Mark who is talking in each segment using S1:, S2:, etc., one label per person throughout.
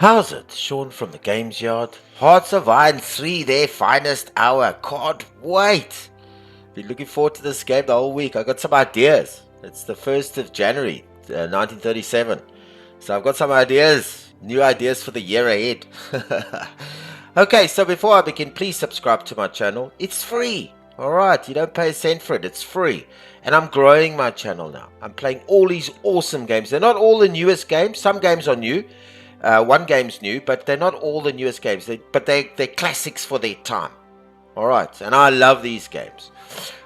S1: How's it? Sean from the Games Yard. Hearts of Iron 3, their finest hour. Can't wait. Been looking forward to this game the whole week. I got some ideas. It's the 1st of January, 1937. So I've got some ideas, new ideas for the year ahead. Okay, so before I begin, please subscribe to my channel. It's free. Alright, you don't pay a cent for it. It's free. And I'm growing my channel now. I'm playing all these awesome games. They're not all the newest games. Some games are new. One game's new, but they're not all the newest games. They're classics for their time. Alright, and I love these games.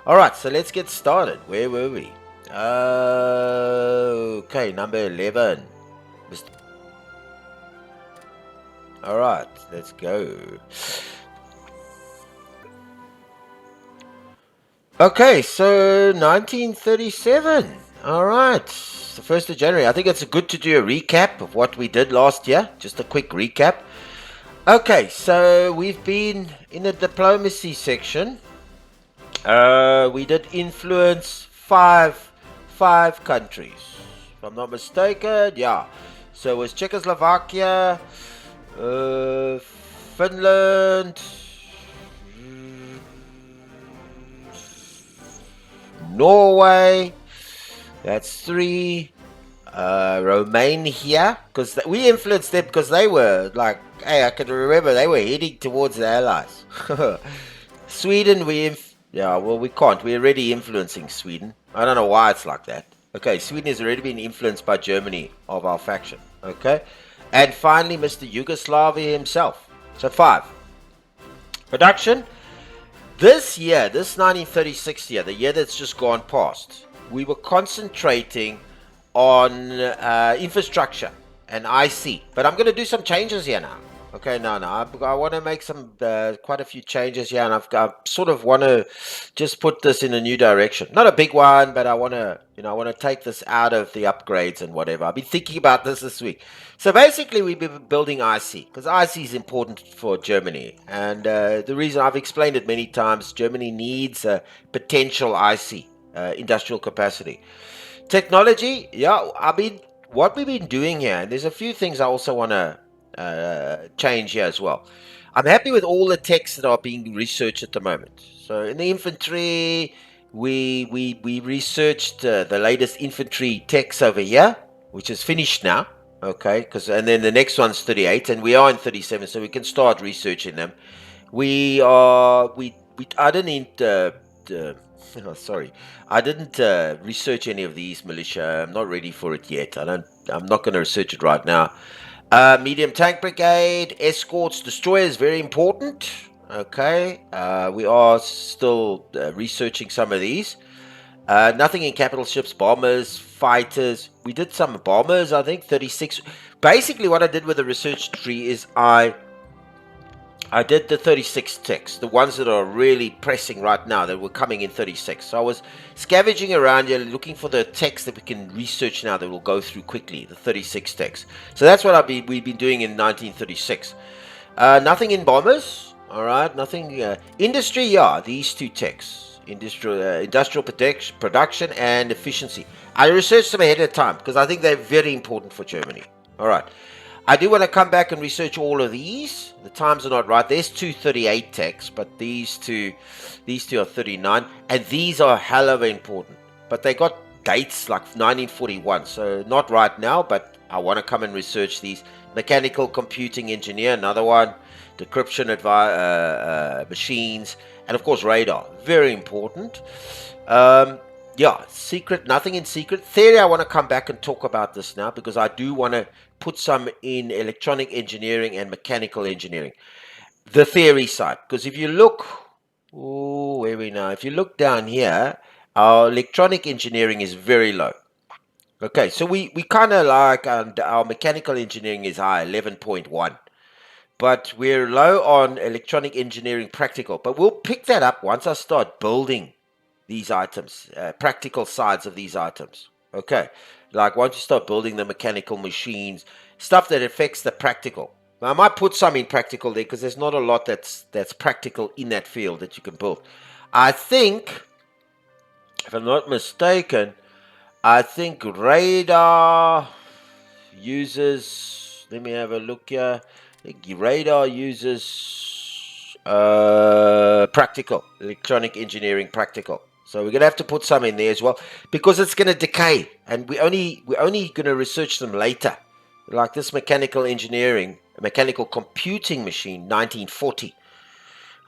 S1: Alright, so let's get started. Where were we? Okay, number 11. Alright, let's go. Okay, so 1937. Alright, the 1st of January. I think it's good to do a recap of what we did last year. Just a quick recap. Okay, so we've been in the diplomacy section. We did influence five countries, if I'm not mistaken. Yeah, so it was Czechoslovakia, Finland, Norway. That's 3. Romania, because we influenced them because they were like, hey, I can remember they were heading towards the Allies. Sweden, we can't. We're already influencing Sweden. I don't know why it's like that. Okay, Sweden has already been influenced by Germany of our faction. Okay, and finally, Mr. Yugoslavia himself. So 5. Production. This year, this 1936 year, the year that's just gone past, we were concentrating on infrastructure and IC, but I'm going to do some changes here now. Okay, I want to make some quite a few changes here, and I sort of want to just put this in a new direction. Not a big one, but I want to take this out of the upgrades and whatever. I've been thinking about this week. So basically, we've been building IC because IC is important for Germany, and the reason I've explained it many times, Germany needs a potential IC, industrial capacity. Technology, yeah, what we've been doing here, and there's a few things I also want to change here as well. I'm happy with all the techs that are being researched at the moment. So in the infantry, we researched the latest infantry techs over here, which is finished now. Okay, and then the next one's 38, and we are in 37, so we can start researching them. I didn't. Oh, sorry, I didn't research any of these militia. I'm not ready for it yet. I'm not going to research it right now. Medium tank brigade, escorts, destroyers, very important. Okay, we are still researching some of these. Nothing in capital ships, bombers, fighters. We did some bombers, I think, 36. Basically, what I did with the research tree is I did the 36 techs, the ones that are really pressing right now, that were coming in 36. So I was scavenging around here looking for the techs that we can research now that will go through quickly, the 36 techs. So that's what we've been doing in 1936. Nothing in bombers, all right, nothing. Industry, yeah, these 2 techs, industrial production and efficiency. I researched them ahead of time because I think they're very important for Germany. All right. I do want to come back and research all of these. The times are not right. There's 238 techs, but these two are 39, and these are hell of important. But they got dates like 1941, so not right now, but I want to come and research these. Mechanical computing engineer, another one. Decryption machines, and of course radar, very important. Yeah, secret, nothing in secret. Theory, I want to come back and talk about this now because I do want to put some in electronic engineering and mechanical engineering. The theory side, because if you look, where are we now? If you look down here, our electronic engineering is very low. Okay, so we kind of like our mechanical engineering is high, 11.1. But we're low on electronic engineering practical. But we'll pick that up once I start building these items, practical sides of these items. Okay, like once you start building the mechanical machines, stuff that affects the practical. Now, I might put some in practical there because there's not a lot that's practical in that field that you can build. I think, if I'm not mistaken, I think radar uses Let me have a look here. Radar uses practical, electronic engineering practical. So we're going to have to put some in there as well because it's going to decay, and we're only going to research them later. Like this mechanical engineering, mechanical computing machine, 1940.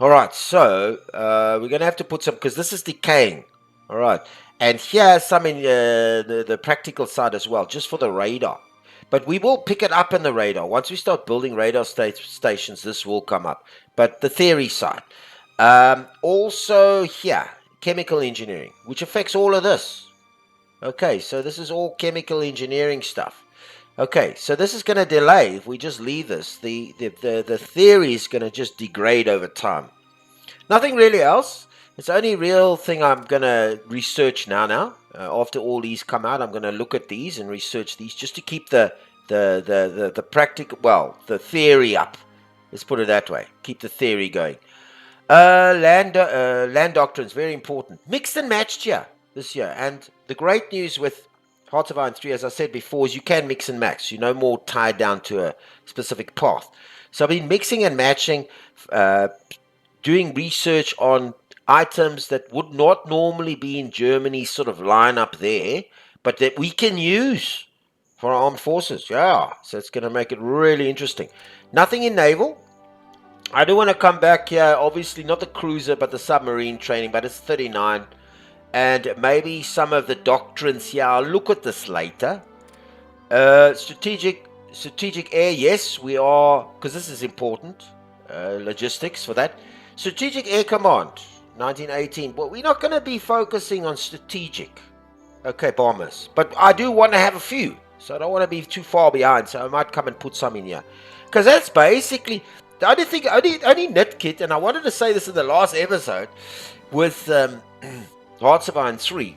S1: All right, so we're going to have to put some because this is decaying. All right, and here's some in the practical side as well, just for the radar. But we will pick it up in the radar. Once we start building radar stations, this will come up. But the theory side. Also here, chemical engineering, which affects all of this. Okay, so this is all chemical engineering stuff. Okay, so this is going to delay. If we just leave this, the theory is going to just degrade over time. Nothing really else. It's the only real thing I'm going to research now. After all these come out, I'm going to look at these and research these just to keep the practical, well, the theory up. Let's put it that way. Keep the theory going. Land doctrines, very important. Mixed and matched here this year. And the great news with Hearts of Iron 3, as I said before, is you can mix and match. You're no more tied down to a specific path. So I've been mixing and matching, doing research on items that would not normally be in Germany's sort of lineup there, but that we can use for our armed forces. Yeah, so it's going to make it really interesting. Nothing in naval. I do want to come back here, obviously not the cruiser, but the submarine training, but it's 39. And maybe some of the doctrines here. I'll look at this later. Strategic air, yes, we are, because this is important. Logistics for that. Strategic Air Command, 1918. But we're not going to be focusing on strategic, okay, bombers. But I do want to have a few, so I don't want to be too far behind. So I might come and put some in here, because that's basically the only thing, only nit kit. And I wanted to say this in the last episode with Hearts of Iron 3,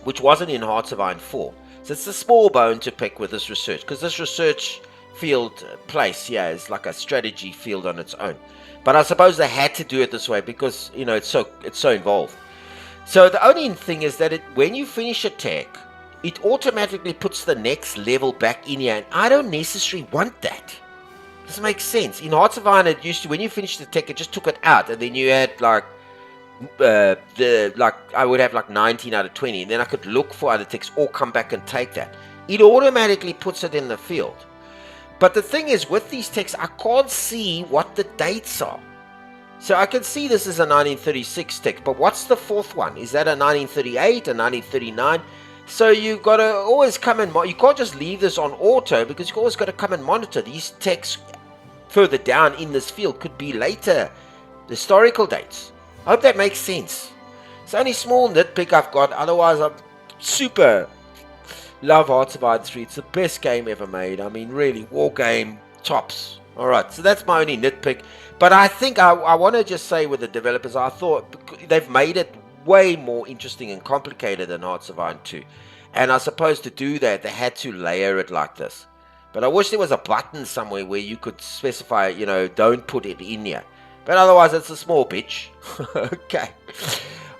S1: which wasn't in Hearts of Iron 4. So it's a small bone to pick with this research, because this research field place here is like a strategy field on its own. But I suppose they had to do it this way because, you know, it's so involved. So the only thing is that when you finish a tech, it automatically puts the next level back in here, and I don't necessarily want that. This makes sense. In Hearts of Iron, it used to, when you finished the tech, it just took it out, and then you had like I would have like 19 out of 20, and then I could look for other techs or come back and take that. It automatically puts it in the field. But the thing is, with these texts, I can't see what the dates are. So I can see this is a 1936 text, but what's the fourth one? Is that a 1938, a 1939? So you've got to always come and you can't just leave this on auto, because you've always got to come and monitor these texts further down in this field. Could be later historical dates. I hope that makes sense. It's only small nitpick I've got. Otherwise, I'm super love Hearts of Iron 3. It's the best game ever made. I mean, really, war game tops. All right, so that's my only nitpick. But I think I want to just say with the developers, I thought they've made it way more interesting and complicated than Hearts of Iron 2. And I suppose to do that, they had to layer it like this. But I wish there was a button somewhere where you could specify, you know, don't put it in here. But otherwise, it's a small bitch. Okay.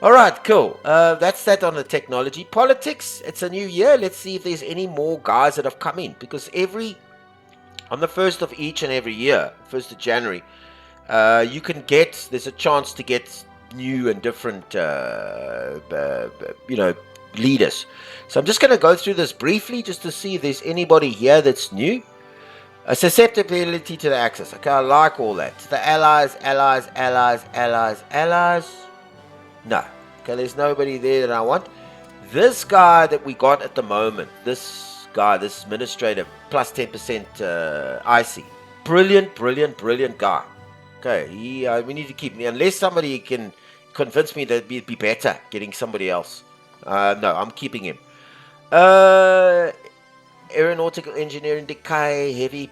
S1: All right, cool. That's that on the technology. Politics, it's a new year. Let's see if there's any more guys that have come in. Because on the 1st of each and every year, 1st of January, there's a chance to get new and different, leaders. So I'm just going to go through this briefly just to see if there's anybody here that's new. A susceptibility to the Axis. Okay, I like all that. The allies. No. Okay, there's nobody there that I want. This guy that we got at the moment, this administrator, plus 10% IC. Brilliant guy. Okay, we need to keep me. Unless somebody can convince me that it'd be better getting somebody else. No, I'm keeping him. Aeronautical engineering decay, heavy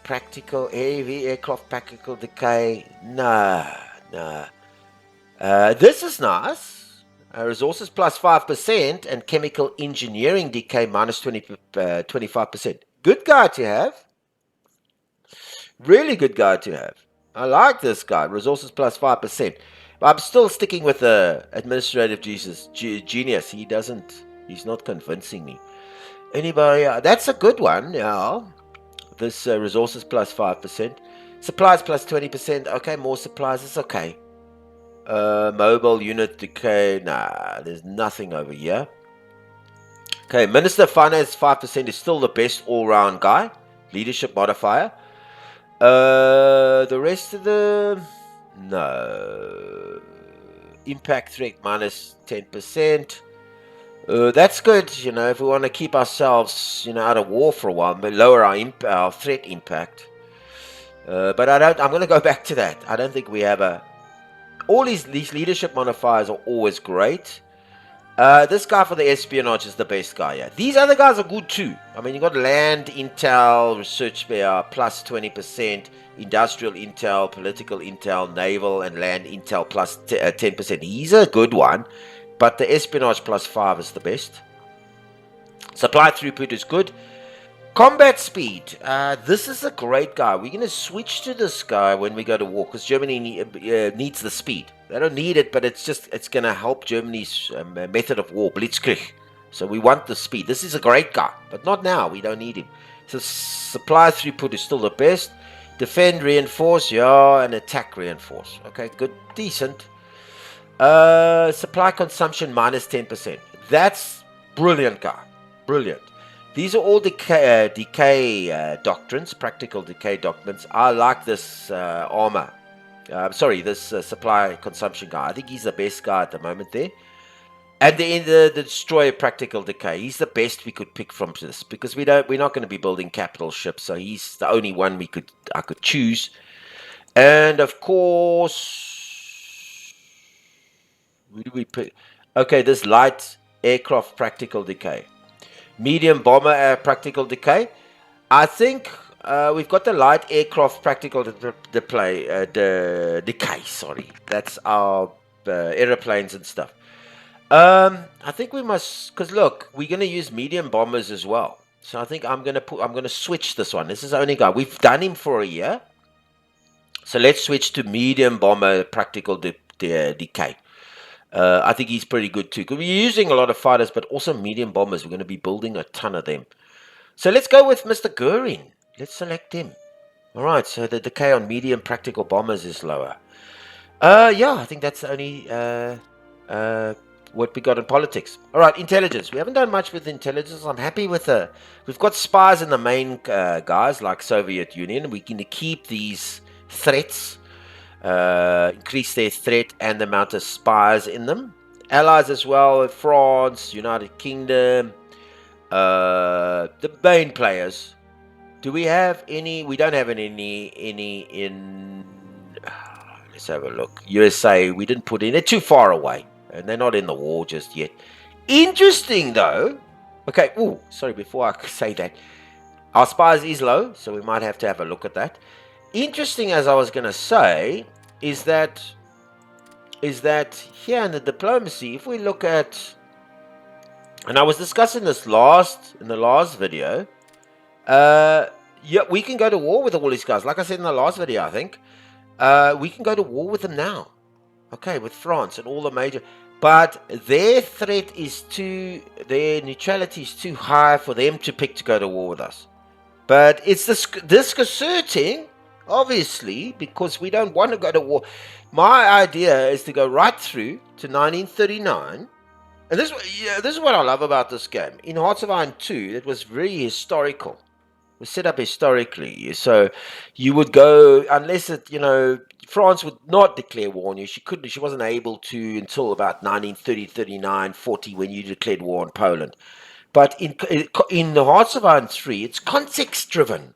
S1: aircraft practical decay. Nah. This is nice. Resources plus 5% and chemical engineering decay minus 25%. Good guy to have. Really good guy to have. I like this guy. Resources plus 5%. But I'm still sticking with the administrative genius. He's not convincing me. Anybody? That's a good one. Yeah. this resources plus 5%. Supplies plus 20%. Okay, more supplies. It's okay. Mobile unit decay. Nah, there's nothing over here. Okay, Minister of Finance 5% is still the best all-round guy. Leadership modifier. The rest of them, no. Impact threat minus 10%. That's good, if we want to keep ourselves, out of war for a while, but lower our threat impact. But I'm going to go back to that. I don't think we have all these leadership modifiers are always great. This guy for the espionage is the best guy, yeah. These other guys are good too. I mean, you got land intel, research plus 20%, industrial intel, political intel, naval and land intel plus 10%. He's a good one, but the espionage plus 5 is the best. Supply throughput is good. Combat speed. This is a great guy. We're going to switch to this guy when we go to war because Germany needs the speed. They don't need it, but it's going to help Germany's method of war, blitzkrieg. So we want the speed. This is a great guy, but not now. We don't need him. So supply throughput is still the best. Defend, reinforce, yeah, and attack, reinforce. Okay, good, decent. Supply consumption minus 10%. That's brilliant guy. Brilliant. These are all decay doctrines, practical decay doctrines. I like this armor. This supply consumption guy. I think he's the best guy at the moment there. And the destroyer practical decay. He's the best we could pick from this because we're not going to be building capital ships, so he's the only one I could choose. And of course, who do we pick? Okay, this light aircraft practical decay. Medium bomber practical decay. I think we've got the light aircraft practical decay. Sorry, that's our aeroplanes and stuff. I think we must, because look, we're going to use medium bombers as well. So I think I'm going to switch this one. This is the only guy we've done him for a year. So let's switch to medium bomber practical decay. I think he's pretty good too. Because we're using a lot of fighters, but also medium bombers. We're going to be building a ton of them. So let's go with Mr. Goering. Let's select him. All right. So the decay on medium practical bombers is lower. Yeah, I think that's the only what we got in politics. All right, intelligence. We haven't done much with intelligence. I'm happy with we've got spies in the main guys like Soviet Union. We're going to keep these threats. Increase their threat and the amount of spies in them. Allies as well, France, United Kingdom, the main players. Do we have any? We don't have any in. Let's have a look. USA, we didn't put in. They're too far away, and they're not in the war just yet. Interesting though. Okay. Oh, sorry. Before I say that, our spies is low, so we might have to have a look at that. Interesting, as I was going to say, is that here in the diplomacy, if we look at, and I was discussing this in the last video, yeah, we can go to war with all these guys. Like I said in the last video, I think, we can go to war with them now. Okay, with France and all the major, but their threat is their neutrality is too high for them to pick to go to war with us. But it's disconcerting. Obviously, because we don't want to go to war. My idea is to go right through to 1939. And this is what I love about this game. In Hearts of Iron 2, it was very historical. It was set up historically. So you would go, unless France would not declare war on you. She wasn't able to until about 1930, 39, 40 when you declared war on Poland. But in the Hearts of Iron 3, it's context driven.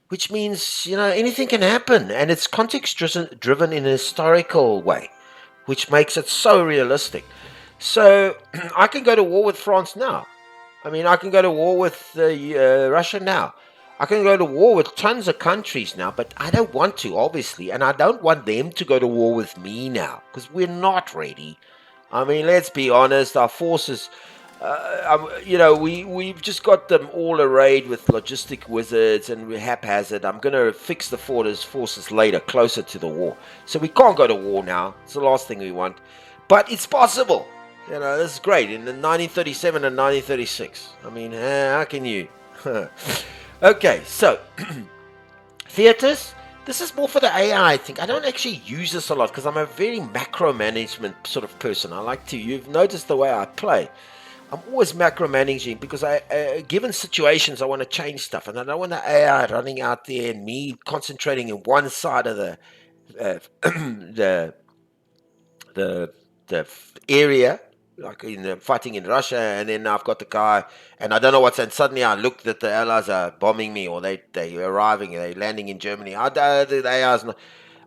S1: Which means, anything can happen. And it's context-driven in a historical way, which makes it so realistic. So, I can go to war with France now. I mean, I can go to war with Russia now. I can go to war with tons of countries now, but I don't want to, obviously. And I don't want them to go to war with me now, because we're not ready. I mean, let's be honest, our forces... we've just got them all arrayed with logistic wizards and we're haphazard. I'm going to fix the forces later, closer to the war. So we can't go to war now. It's the last thing we want. But it's possible. This is great. In 1937 and 1936. I mean, how can you? Okay, so theaters. This is more for the AI, I think. I don't actually use this a lot because I'm a very macro management sort of person. I like to. You've noticed the way I play. I'm always macro managing because given situations, I want to change stuff, and I don't want the AI running out there and me concentrating in one side of uh, the the area, like in fighting in Russia, and then I've got the guy, and I don't know what's. And suddenly I look that the Allies are bombing me, or they arriving, they're landing in Germany. The AI's not.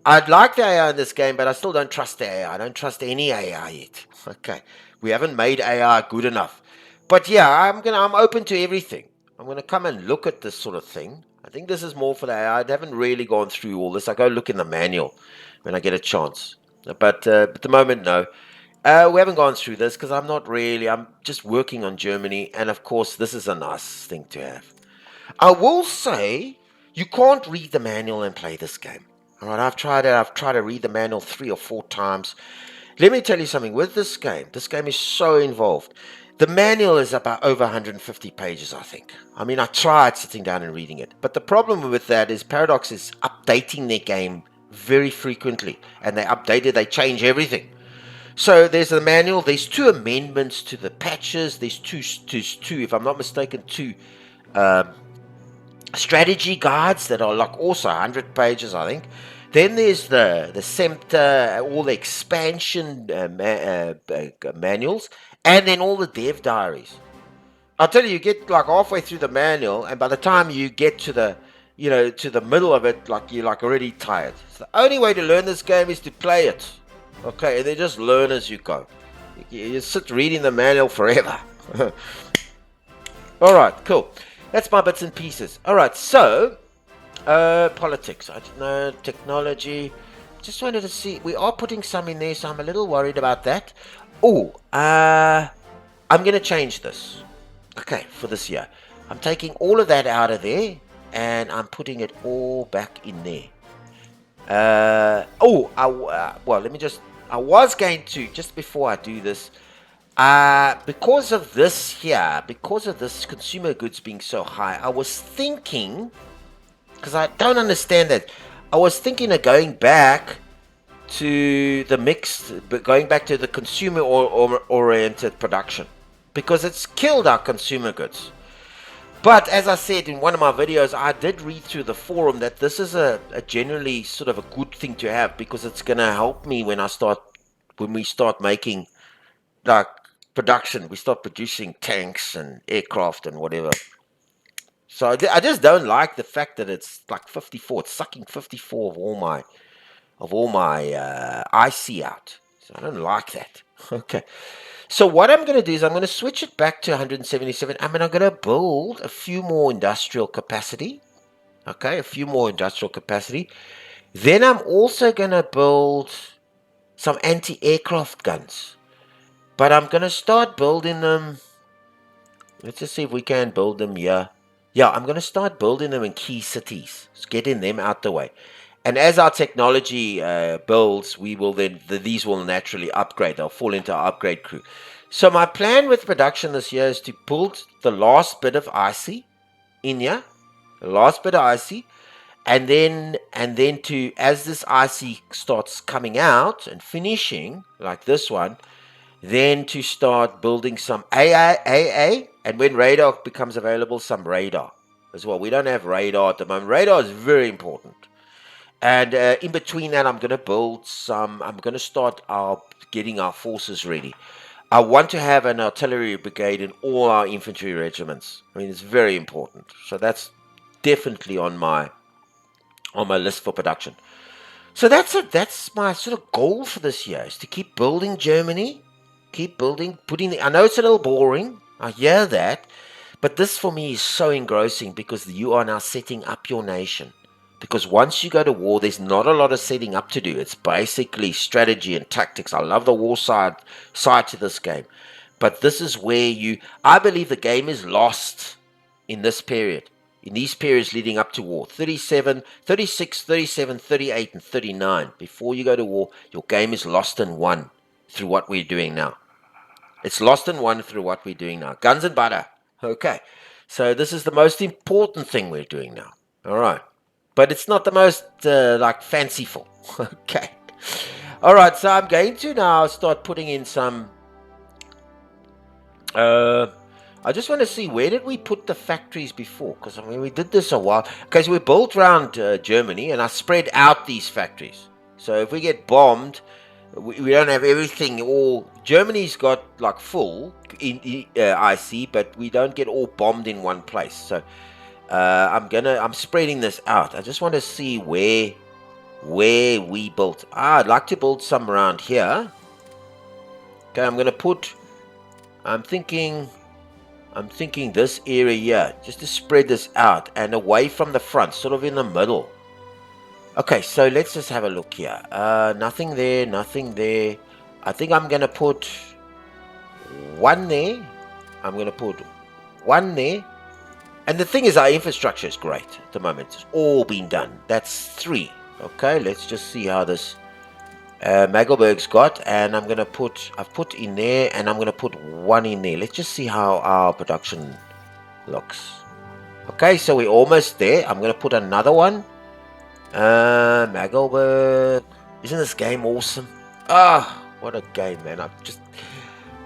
S1: I'd like the AI in this game, but I still don't trust the AI. I don't trust any AI yet. Okay, we haven't made AI good enough. But yeah, I'm open to everything. I'm gonna come and look at this sort of thing. I think this is more for the AI. I haven't really gone through all this. I go look in the manual when I get a chance. But at the moment, no. We haven't gone through this because I'm not really. I'm just working on Germany, and of course, this is a nice thing to have. I will say you can't read the manual and play this game. All right, I've tried it. I've tried to read the manual 3 or 4 times. Let me tell you something. With this game is so involved. The manual is about over 150 pages, I think. I mean, I tried sitting down and reading it, but the problem with that is Paradox is updating their game very frequently, and they change everything. So there's a manual. There's 2 amendments to the patches. There's two, if I'm not mistaken, two um, strategy guides that are like also 100 pages, I think. Then there's the SEMTA, all the expansion manuals, and then all the dev diaries. I'll tell you, you get like halfway through the manual, and by the time you get to the middle of it, like you're like already tired. So the only way to learn this game is to play it. Okay, and then just learn as you go. You sit reading the manual forever. All right, cool. That's my bits and pieces. All right, so politics. I don't know, technology. Just wanted to see. We are putting some in there, so I'm a little worried about that. Oh, I'm going to change this. Okay, for this year. I'm taking all of that out of there, and I'm putting it all back in there. Well, let me just. I was going to, just before I do this, because of this here, because of this consumer goods being so high, I was thinking, because I don't understand that, I was thinking of going back to the mixed, but going back to the consumer oriented production, because it's killed our consumer goods. But as I said in one of my videos, I did read through the forum that this is a generally sort of a good thing to have, because it's going to help me when we start making like production, we start producing tanks and aircraft and whatever. So I just don't like the fact that it's like 54. It's sucking 54 of all my IC out. So I don't like that. Okay. So what I'm going to do is I'm going to switch it back to 177. I mean, I'm going to build a few more industrial capacity. Okay, a few more industrial capacity. Then I'm also going to build some anti-aircraft guns. But I'm going to start building them. Let's just see if we can build them here. Yeah, I'm going to start building them in key cities. Just getting them out the way. And as our technology builds, we will then these will naturally upgrade. They'll fall into our upgrade crew. So my plan with production this year is to build the last bit of IC in here, the last bit of IC, and then to, as this IC starts coming out and finishing like this one, then to start building some AA, and when radar becomes available, some radar as well. We don't have radar at the moment. Radar is very important. And in between that, I'm going to start getting our forces ready. I want to have an artillery brigade in all our infantry regiments. I mean, it's very important. So that's definitely on my list for production. So that's it. That's my sort of goal for this year, is to keep building Germany, keep building, I know it's a little boring. I hear that. But this for me is so engrossing, because you are now setting up your nation. Because once you go to war, there's not a lot of setting up to do. It's basically strategy and tactics. I love the war side to this game. But this is where I believe the game is lost in this period. In these periods leading up to war. 37, 36, 37, 38, and 39. Before you go to war, your game is lost and won through what we're doing now. It's lost and won through what we're doing now. Guns and butter. Okay. So this is the most important thing we're doing now. All right. But it's not the most like fanciful. Okay. All right. So I'm going to now start putting in some. I just want to see, where did we put the factories before? Because I mean, we did this a while. Because we built around Germany, and I spread out these factories. So if we get bombed, we don't have everything all. Germany's got like full in IC, but we don't get all bombed in one place. So I'm spreading this out. I just want to see where we built. I'd like to build some around here. Okay, I'm thinking this area here, just to spread this out and away from the front, sort of in the middle. Okay, so let's just have a look here. Nothing there, nothing there. I think I'm going to put one there. I'm going to put one there. And the thing is, our infrastructure is great at the moment. It's all been done. That's 3. Okay, let's just see how this Magelberg's got. And I've put in there, and I'm going to put 1 in there. Let's just see how our production looks. Okay, so we're almost there. I'm going to put another one. Magelberg. Isn't this game awesome? What a game, man.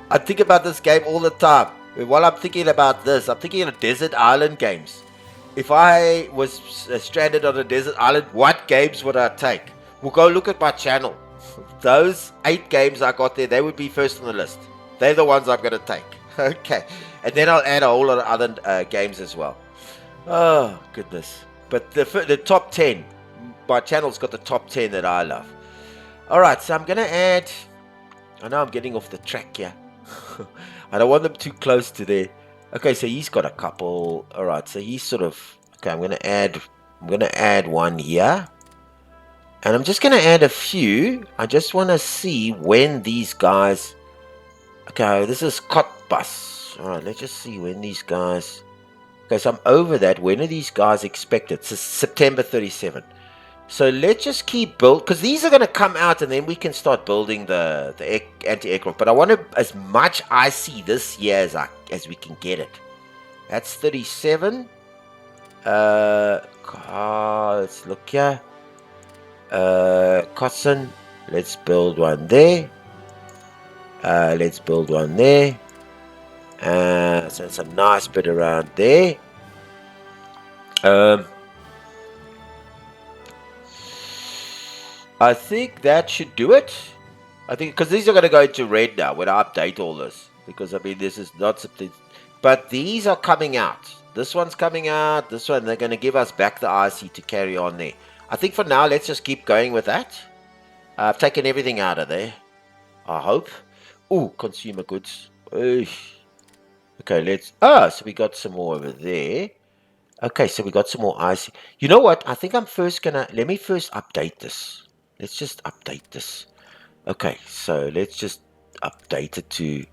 S1: I think about this game all the time. While I'm thinking about this, I'm thinking of desert island games. If I was stranded on a desert island, what games would I take? Well, go look at my channel. Those 8 games I got there, they would be first on the list. They're the ones I'm going to take. Okay. And then I'll add a whole lot of other games as well. Oh, goodness. But the top 10, my channel's got the top 10 that I love. Alright, so I'm going to add... I know I'm getting off the track here. I don't want them too close to there. Okay, so he's got a couple. Alright, so he's sort of... Okay, I'm going to add 1 here. And I'm just going to add a few. I just want to see when these guys... Okay, this is Cottbus. Alright, let's just see when these guys... Okay, so I'm over that. When are these guys expected? It's September 37. So let's just keep build, because these are going to come out, and then we can start building the anti-aircraft. But I want to, as much IC this year as we can get it. That's 37. Let's look here. Cotson. Let's build one there. Let's build one there. So some nice bit around there. I think that should do it. I think, because these are going to go into red now when I update all this. Because, I mean, this is not something... But these are coming out. This one's coming out. This one, they're going to give us back the IC to carry on there. I think for now, let's just keep going with that. I've taken everything out of there. I hope. Ooh, consumer goods. Eesh. Okay, let's... so we got some more over there. Okay, so we got some more IC. You know what? I think I'm first going to... Let me first update this. Let's just update this. Okay, so let's just update it to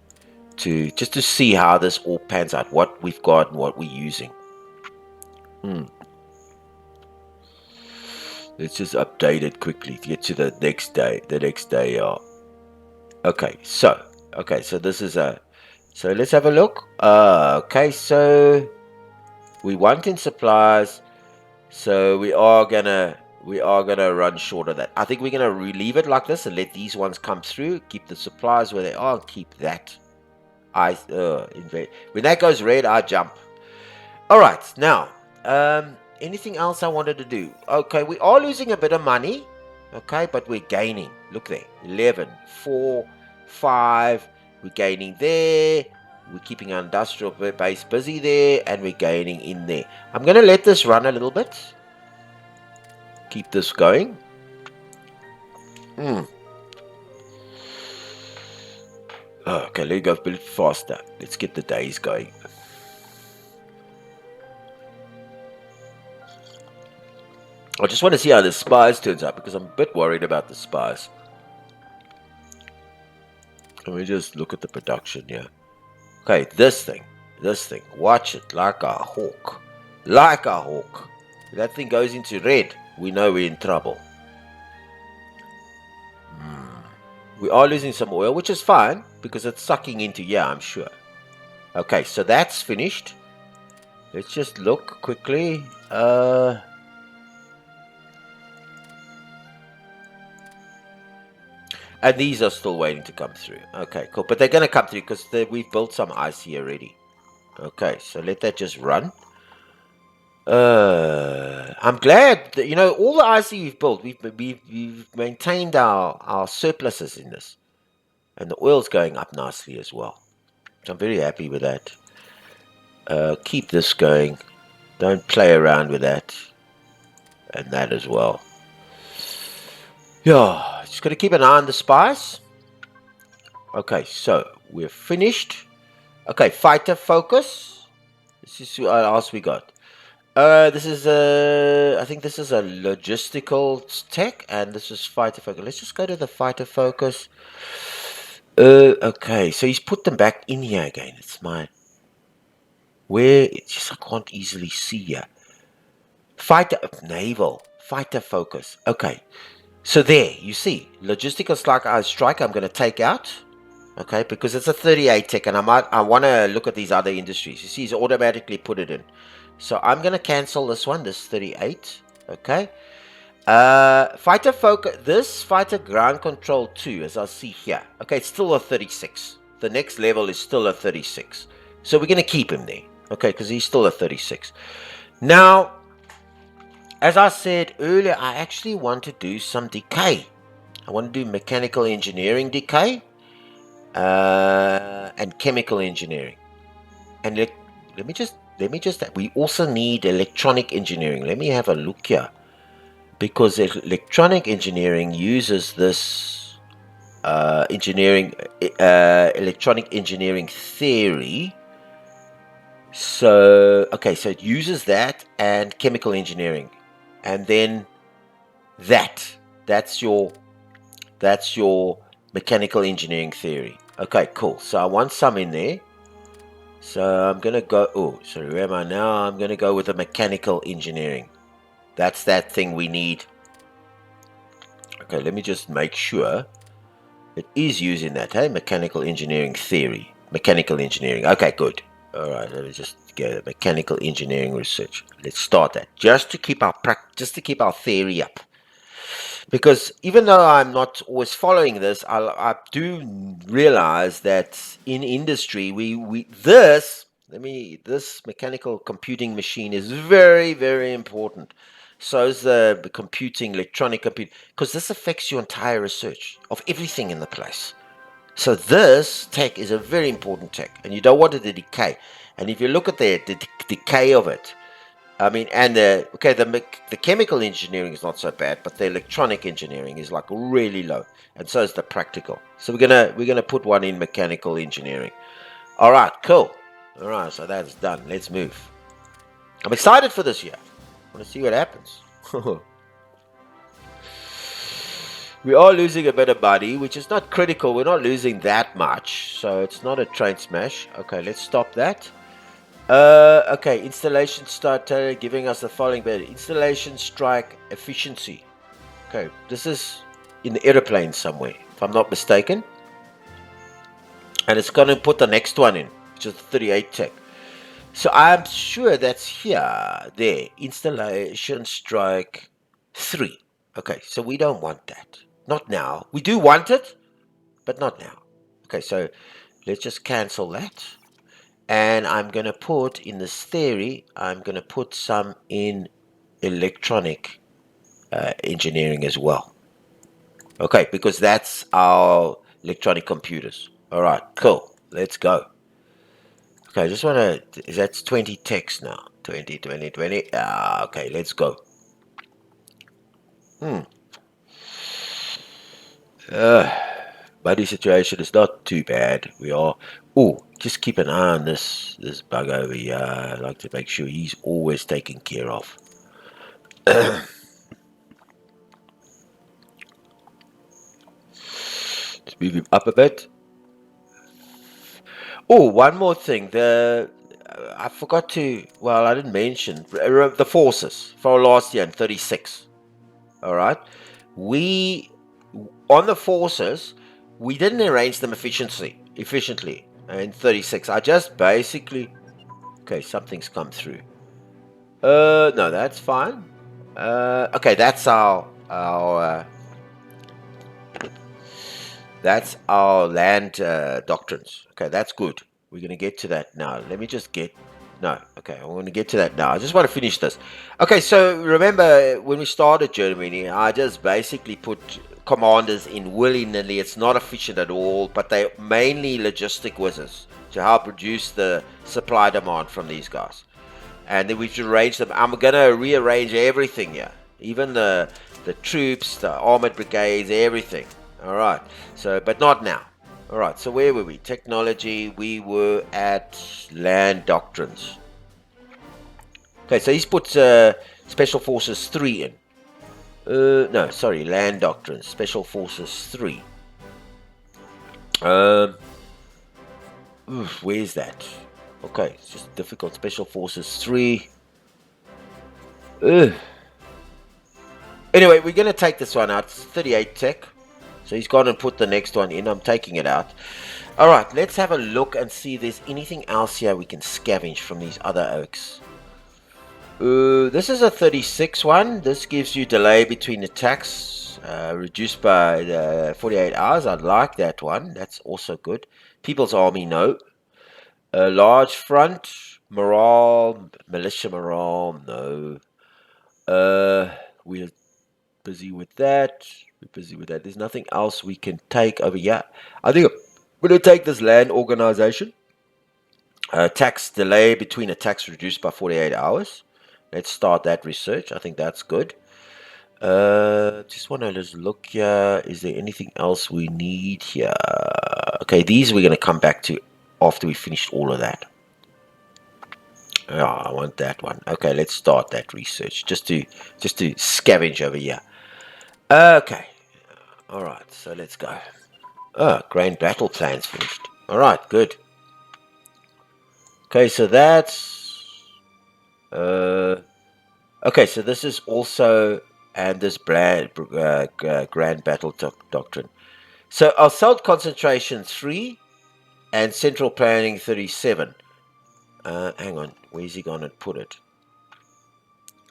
S1: just to see how this all pans out, what we've got and what we're using. Let's just update it quickly to get to the next day. Okay, so this is so let's have a look. Okay, so we want in supplies, so we are gonna run short of that. I think we're gonna leave it like this and let these ones come through. Keep the supplies where they are. Keep that. When that goes red, I jump. All right, now, anything else I wanted to do? Okay, we are losing a bit of money. Okay, but we're gaining. Look there, 11, 4, 5. We're gaining there. We're keeping our industrial base busy there, and we're gaining in there. I'm gonna let this run a little bit. Keep this going. Okay, let's go a bit faster. Let's get the days going. I just want to see how the spies turns out, because I'm a bit worried about the spies. Let me just look at the production here. Okay, this thing. Watch it like a hawk. Like a hawk. If that thing goes into red, we know we're in trouble. We are losing some oil, which is fine, because it's sucking into, I'm sure. Okay, so that's finished. let's just look quickly. And these are still waiting to come through. Okay, cool. But they're going to come through because we've built some IC already. Okay, so let that just run. I'm glad that, all the IC we've built, we've maintained our surpluses in this. And the oil's going up nicely as well. So I'm very happy with that. Keep this going. Don't play around with that. And that as well. Yeah, just got to keep an eye on the spice. Okay, so we're finished. Okay, fighter focus. This is what else we got. This is I think this is a logistical tech, and this is fighter focus. Let's just go to the fighter focus. Okay, so he's put them back in here again. It's my it's just I can't easily see here. Fighter naval fighter focus. Okay, so there you see logistical strike. I'm going to take out. Okay, because it's a 38 tech, and I want to look at these other industries. You see, he's automatically put it in. So I'm going to cancel this one, this 38. Okay. Fighter focus, this fighter ground control 2, as I see here. Okay, it's still a 36. The next level is still a 36. So we're going to keep him there. Okay, because he's still a 36. Now, as I said earlier, I actually want to do some decay. I want to do mechanical engineering decay. And chemical engineering, and let me just we also need electronic engineering. Let me have a look here, because electronic engineering uses this electronic engineering theory. So okay, so it uses that and chemical engineering, and then that's your mechanical engineering theory. Okay, cool. So I want some in there. So I'm going to go... Oh, sorry, where am I now? I'm going to go with the mechanical engineering. That's that thing we need. Okay, let me just make sure it is using that, hey? Mechanical engineering theory. Mechanical engineering. Okay, good. All right, let me just go mechanical engineering research. Let's start that. Just to keep our theory up. Because even though I'm not always following this, I do realize that in industry, this mechanical computing machine is very, very important. So is the computing, electronic computing, because this affects your entire research of everything in the place. So this tech is a very important tech, and you don't want it to decay. And if you look at the decay of it, I mean, and the chemical engineering is not so bad, but the electronic engineering is like really low, and so is the practical. So we're gonna put one in mechanical engineering. All right, cool. All right, so that's done. Let's move. I'm excited for this year. I want to see what happens. We are losing a bit of body, which is not critical. We're not losing that much, so it's not a train smash. Okay, let's stop that. Okay, installation start giving us the following bit. Installation strike efficiency. Okay, this is in the aeroplane somewhere, if I'm not mistaken. And it's going to put the next one in, which is 38 tech. So I'm sure that's here, there. Installation strike 3. Okay, so we don't want that. Not now. We do want it, but not now. Okay, so let's just cancel that. And I'm going to put in this theory, I'm going to put some in electronic engineering as well. Okay, because that's our electronic computers. All right, cool. Let's go. Okay, I just want to, that's 20 techs now. 20, 20, 20. Okay, let's go. Buddy situation is not too bad. We are... Oh, just keep an eye on this bug over here. I like to make sure he's always taken care of. Let's move him up a bit. Oh, one more thing. I forgot to... Well, I didn't mention the forces for last year in 36. All right. On the forces, we didn't arrange them efficiently in 36. I just basically... Okay, something's come through. No, that's fine. Okay, that's our land doctrines. Okay, that's good. We're going to get to that now. Let me just get. No, okay, I want to get to that now. I just want to finish this. Okay, so remember when we started Germany, I just basically put commanders in willy nilly. It's not efficient at all, but they're mainly logistic wizards to help reduce the supply demand from these guys. And then we've arranged them. I'm going to rearrange everything here, even the troops, the armored brigades, everything. All right. So, but not now. All right. So where were we? Technology. We were at land doctrines. Okay. So he's put Special Forces 3 in. No, sorry, land doctrines. Special Forces 3. Um, where's that? Okay, it's just difficult. Special Forces 3. Ugh. Anyway, we're going to take this one out. It's 38 tech. So he's gone and put the next one in. I'm taking it out. All right, let's have a look and see if there's anything else here we can scavenge from these other oaks. This is a 36 one. This gives you delay between attacks, reduced by 48 hours. I like that one. That's also good. People's Army, no. A large front, morale, militia morale, no. We're busy with that. We're busy with that. There's nothing else we can take over here. I think I'm going to take this land organization. Tax delay between attacks reduced by 48 hours. Let's start that research. I think that's good. Just want to just look here. Is there anything else we need here? Okay, these we're going to come back to after we finished all of that. Yeah, I want that one. Okay, let's start that research just to scavenge over here. Okay. All right, so let's go. Oh, grand battle plans finished. All right, good. Okay, so that's okay. So this is also and this grand battle doctrine. So our salt concentration 3 and central planning 37. Hang on, where's he gonna put it?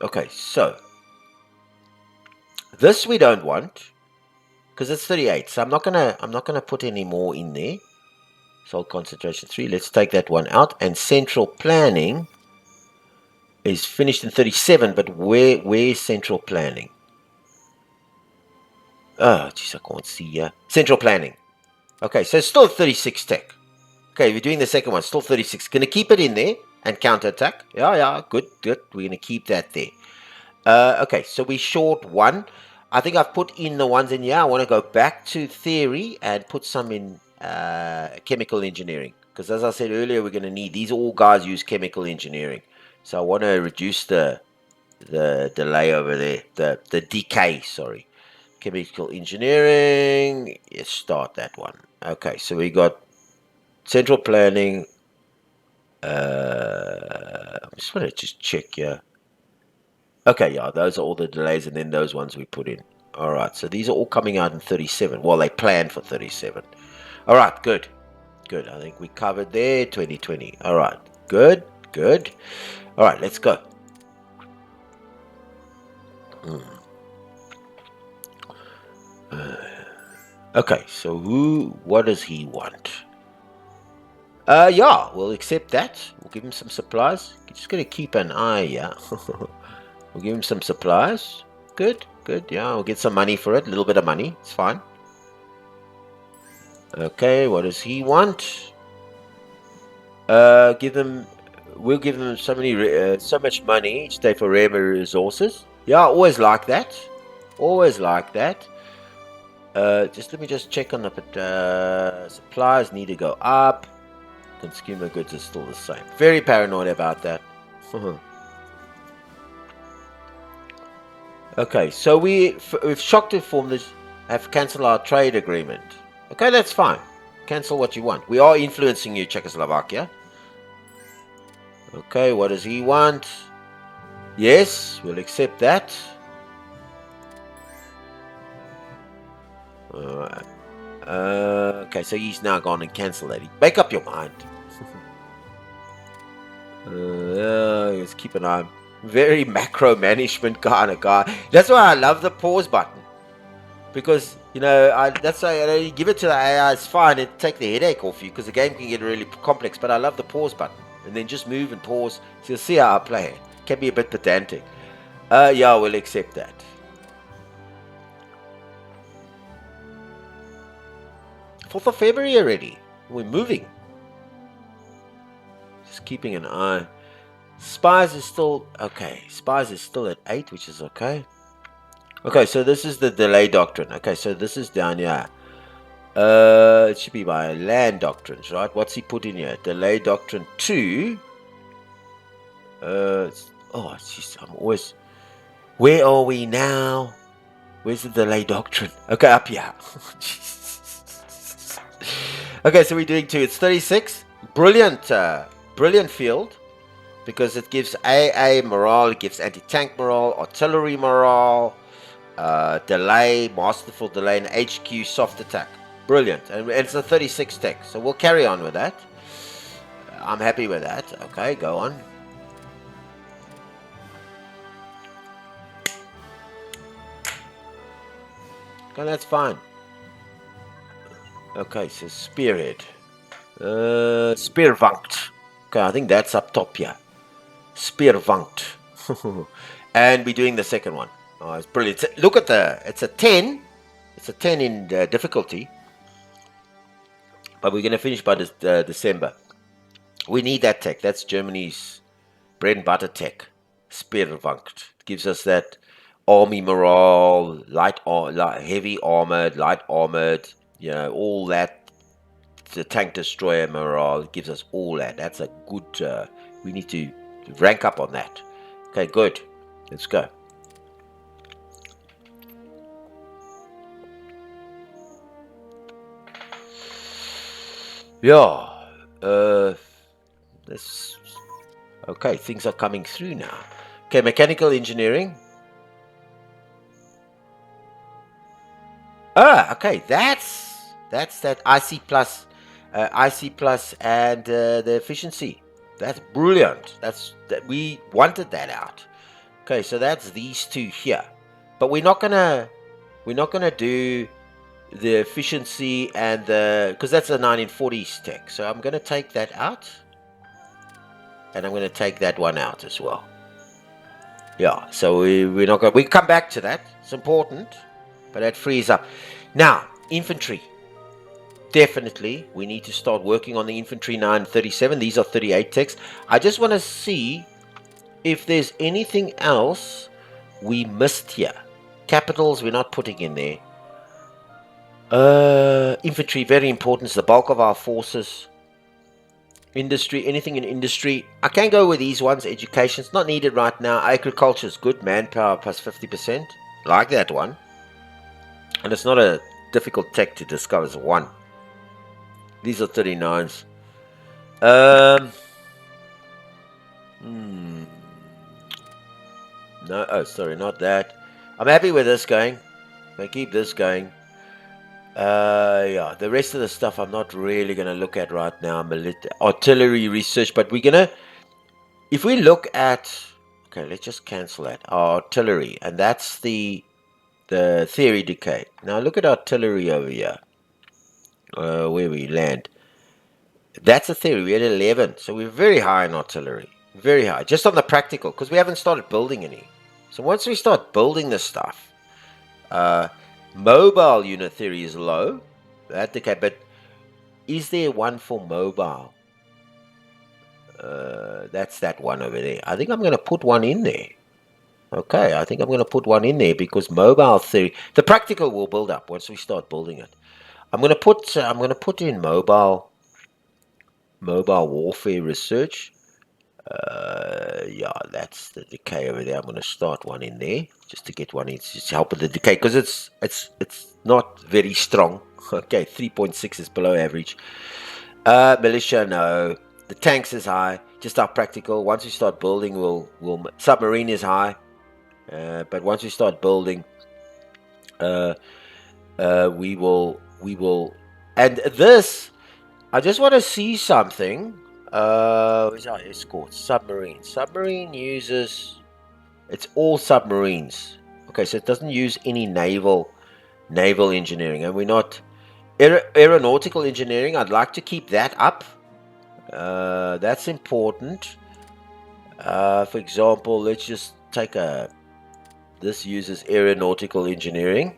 S1: Okay, so this we don't want because it's 38. So I'm not gonna put any more in there. Salt concentration 3. Let's take that one out. And central planning is finished in 37, but where's central planning? Oh, jeez, I can't see here. Central planning. Okay, so it's still 36 tech. Okay, we're doing the second one. Still 36. Gonna keep it in there and counterattack. Yeah, good. We're gonna keep that there. Okay, so we short one. I think I've put in the ones in here. I want to go back to theory and put some in chemical engineering. Because as I said earlier, we're going to need these. All guys use chemical engineering. So I want to reduce the delay over there. The decay, sorry. Chemical engineering. Yes, start that one. Okay, so we got central planning. I just want to check here. Okay, yeah, those are all the delays, and then those ones we put in. All right, so these are all coming out in 37. Well, they planned for 37. All right, good. I think we covered there 2020. All right, good. All right, let's go. Okay, so what does he want? Yeah, we'll accept that. We'll give him some supplies. Just gonna keep an eye, yeah. We'll give him some supplies. Good. Yeah, we'll get some money for it. A little bit of money. It's fine. Okay, what does he want? We'll give them so much money each day for rare resources. Yeah, always like that. Just let me just check on the supplies need to go up. Consumer goods are still the same. Very paranoid about that. Okay, so we've shocked informed this have cancelled our trade agreement. Okay, that's fine. Cancel what you want. We are influencing you, Czechoslovakia. Okay, what does he want? Yes, we'll accept that. Alright. Okay, so he's now gone and cancelled that. Make up your mind. Let's keep an eye. very macro management kind of guy. That's why I love the pause button, because that's why you give it to the AI. It's fine. It take the headache off you, because the game can get really complex. But I love the pause button, and then just move and pause. So you'll see how I play it. Can be a bit pedantic. Yeah, we'll accept that. Fourth of February already. We're moving. Just keeping an eye. Spies is still okay. Spies is still at 8, which is okay. Okay, so this is the delay doctrine. Okay, so this is down here. It should be by land doctrines, right? What's he put in here? Delay doctrine 2. Oh, jeez, I'm always. Where are we now? Where's the delay doctrine? Okay, up here. Okay, so we're doing 2. It's 36. Brilliant, brilliant field, because it gives AA morale, it gives anti-tank morale, artillery morale, delay, masterful delay, and HQ soft attack. Brilliant. And it's a 36 tech, so we'll carry on with that. I'm happy with that. Okay, go on. Okay, that's fine. Okay, so spearhead. Speervankt. Okay, I think that's up top here. Speervankt. And we're doing the second one. Oh, it's brilliant. Look at it's a 10. It's a 10 in difficulty. But we're going to finish by December. We need that tech. That's Germany's bread and butter tech. Speervankt. It gives us that army morale, heavy armored, light armored, all that. The tank destroyer morale. It gives us all that. That's a good, we need to rank up on that. Okay, good. Let's go. Yeah. This. Okay, things are coming through now. Okay, mechanical engineering. Okay, that's that IC plus, and the efficiency. That's brilliant. We wanted that out. Okay, so that's these two here, but we're not gonna do the efficiency and because that's a 1940s tech. So I'm gonna take that out, and I'm gonna take that one out as well. Yeah, so we're not gonna. We come back to that. It's important, but that frees up. Now, infantry. Definitely, we need to start working on the infantry now in 37. These are 38 techs. I just want to see if there's anything else we missed here. Capitals we're not putting in there. Infantry, very important. It's the bulk of our forces. Industry, anything in industry. I can go with these ones. Education, it's not needed right now. Agriculture is good. Manpower plus 50%. Like that one. And it's not a difficult tech to discover. It's one. These are 39s. No, oh, sorry, not that. I'm happy with this going. I keep this going. Yeah, the rest of the stuff I'm not really going to look at right now. Artillery research, but we're going to, if we look at, okay, let's just cancel that. Our artillery, and that's the theory decay. Now look at artillery over here, where we land. That's a theory. We had 11, so we're very high in artillery. Very high, just on the practical, because we haven't started building any. So once we start building this stuff, mobile unit theory is low. That's okay, but is there one for mobile? That's that one over there. I think I'm going to put one in there. Okay, I think I'm going to put one in there because mobile theory, the practical will build up once we start building it. I'm going to put in mobile warfare research. Yeah, that's the decay over there. I'm going to start one in there just to get one in, just to help with the decay, because it's not very strong. Okay, 3.6 is below average. Militia, no. The tanks is high. Just our practical. Once we start building, we'll submarine is high. But once we start building, we will. And this, I just want to see something. Where's our escort? Submarine. Submarine uses It's all submarines. Okay, so it doesn't use any naval engineering, and we're not aeronautical engineering. I'd like to keep that up. That's important. For example, let's just take this uses aeronautical engineering.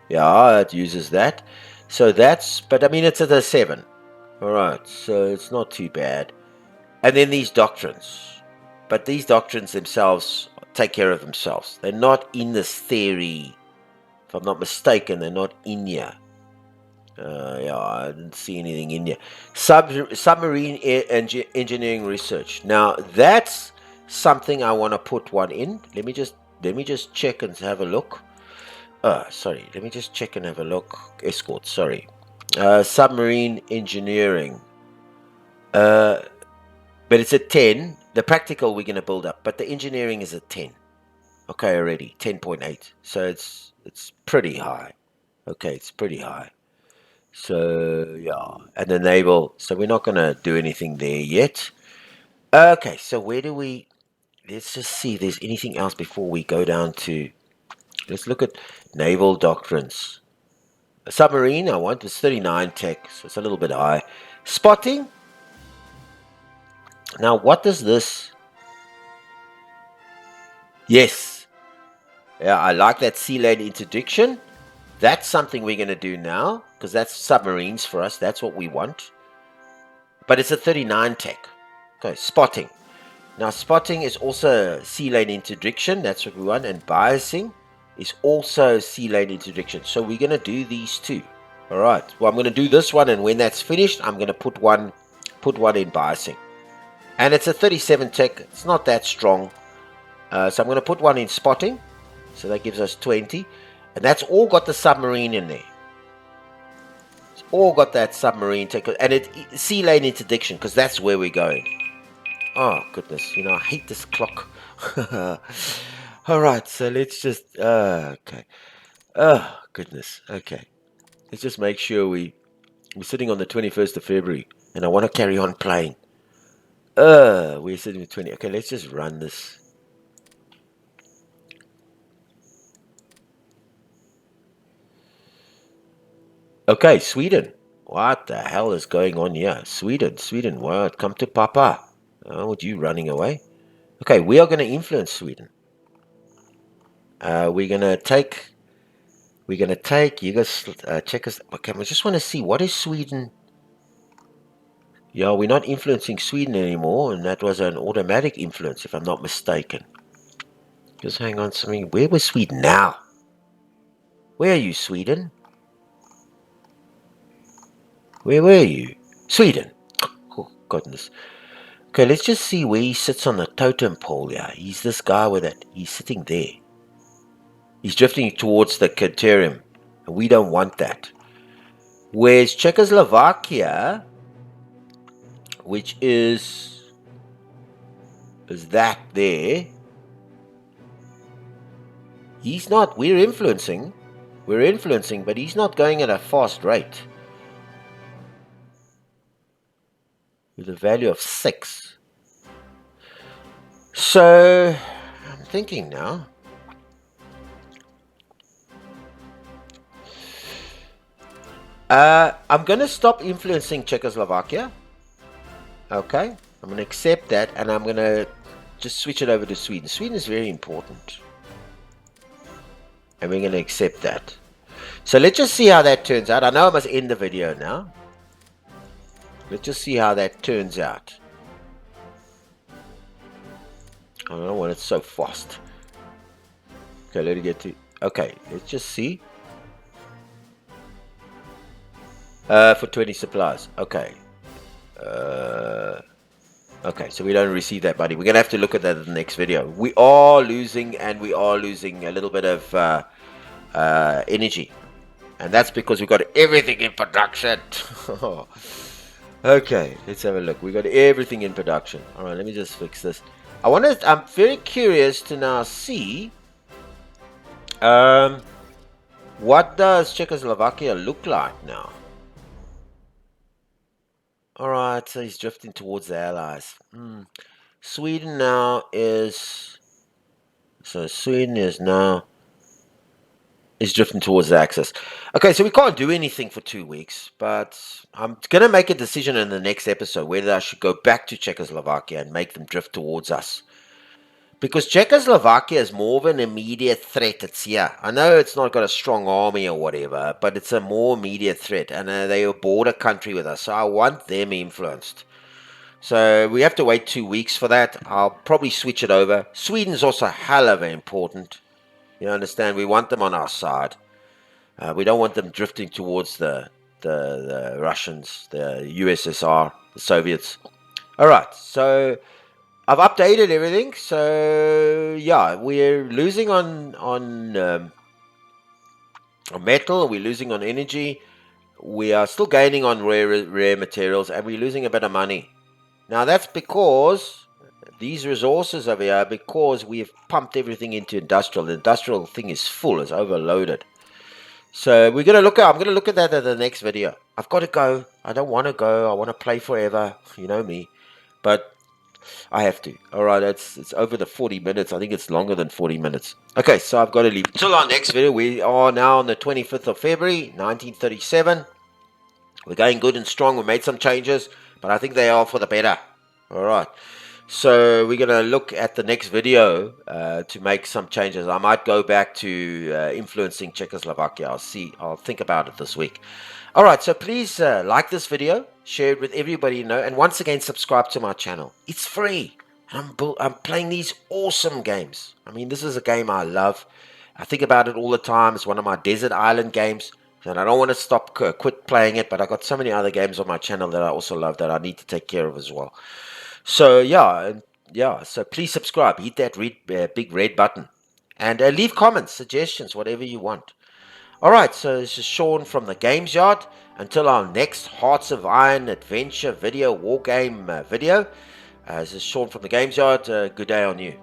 S1: Yeah, it uses that. So that's, but I mean, it's at a 7. All right, so it's not too bad. And then these doctrines. But these doctrines themselves take care of themselves. They're not in this theory. If I'm not mistaken, they're not in here. Yeah, I didn't see anything in here. Submarine engineering research. Now, that's something I want to put one in. Let me just check and have a look. Sorry. Let me just check and have a look. Escort. Sorry. Submarine engineering. But it's a 10. The practical we're going to build up, but the engineering is a 10. Okay, already 10.8. So it's pretty high. Okay, it's pretty high. So yeah, and the naval. So we're not going to do anything there yet. Okay, so where do we? Let's just see if there's anything else before we go down to. Let's look at naval doctrines. A submarine, I want is 39 tech, so it's a little bit high. Spotting. Now, what does this? Yes. Yeah, I like that sea lane interdiction. That's something we're going to do now, because that's submarines for us. That's what we want. But it's a 39 tech. Okay, spotting. Now, spotting is also sea lane interdiction. That's what we want. And biasing is also sea lane interdiction. So we're going to do these two. All right. Well, I'm going to do this one, and when that's finished, I'm going to put one in biasing. And it's a 37 tech. It's not that strong. So I'm going to put one in spotting. So that gives us 20. And that's all got the submarine in there. It's all got that submarine tech. And it's sea lane interdiction, because that's where we're going. Oh, goodness. You know, I hate this clock. All right. So let's just... okay. Oh, goodness. Okay. Let's just make sure we're sitting on the 21st of February. And I want to carry on playing. We're sitting with 20. Okay, let's just run this. Okay, Sweden. What the hell is going on here? Sweden. What? Come to Papa. Oh, with you running away. Okay, we are going to influence Sweden. We're going to take you guys check us. Okay, I just want to see what is Sweden. Yeah, we're not influencing Sweden anymore, and that was an automatic influence, if I'm not mistaken. Just hang on something. Where was Sweden now? Where are you, Sweden? Where were you? Sweden. Oh, goodness. Okay, let's just see where he sits on the totem pole here. He's this guy with it. He's sitting there. He's drifting towards the Criterium. And we don't want that. Whereas Czechoslovakia, which is that there, he's not, we're influencing, but he's not going at a fast rate. With a value of 6. So, I'm thinking now. I'm going to stop influencing Czechoslovakia. Okay, I'm going to accept that, and I'm going to just switch it over to Sweden. Sweden is very important. And we're going to accept that. So let's just see how that turns out. I know I must end the video now. Let's just see how that turns out. I don't know when it's so fast. Okay, let it get to... Okay, let's just see. For 20 supplies. Okay. Okay, so we don't receive that money. We're going to have to look at that in the next video. We are losing, and we are losing a little bit of energy. And that's because we've got everything in production. Okay, let's have a look. We got everything in production. All right, let me just fix this. I'm very curious to now see what does Czechoslovakia look like now? Alright, so he's drifting towards the Allies. Sweden now is So Sweden is drifting towards the axis. Okay, so we can't do anything for 2 weeks, but I'm going to make a decision in the next episode whether I should go back to Czechoslovakia and make them drift towards us. Because Czechoslovakia is more of an immediate threat. It's here. I know it's not got a strong army or whatever, but it's a more immediate threat, and they're a border country with us, so I want them influenced. So we have to wait 2 weeks for that. I'll probably switch it over. Sweden's also hell of important. You understand? We want them on our side. We don't want them drifting towards the Russians, the USSR, the Soviets. All right, so I've updated everything. So yeah, we're losing on metal. We're losing on energy. We are still gaining on rare materials, and we're losing a bit of money. Now that's because these resources over here, because we have pumped everything into industrial. The industrial thing is full, it's overloaded. So we're gonna I'm gonna look at that in the next video. I've got to go. I don't want to go. I want to play forever. You know me, but I have to. All right, it's over the 40 minutes. I think it's longer than 40 minutes. Okay, so I've got to leave. Till our next video. We are now on the 25th of February, 1937. We're going good and strong. We made some changes, but I think they are for the better. All right. So we're going to look at the next video to make some changes. I might go back to influencing Czechoslovakia. I'll think about it this week. All right, so please like this video, share it with everybody you know, and once again, subscribe to my channel. It's free. I'm playing these awesome games. I mean, this is a game I love. I think about it all the time. It's one of my desert island games, and I don't want to quit playing it, but I got so many other games on my channel that I also love that I need to take care of as well. So yeah, so please subscribe, hit that big red button, and leave comments, suggestions, whatever you want. All right, so this is Sean from the Games Yard. Until our next Hearts of Iron adventure video, war game video, this is Sean from the Games Yard. Good day on you.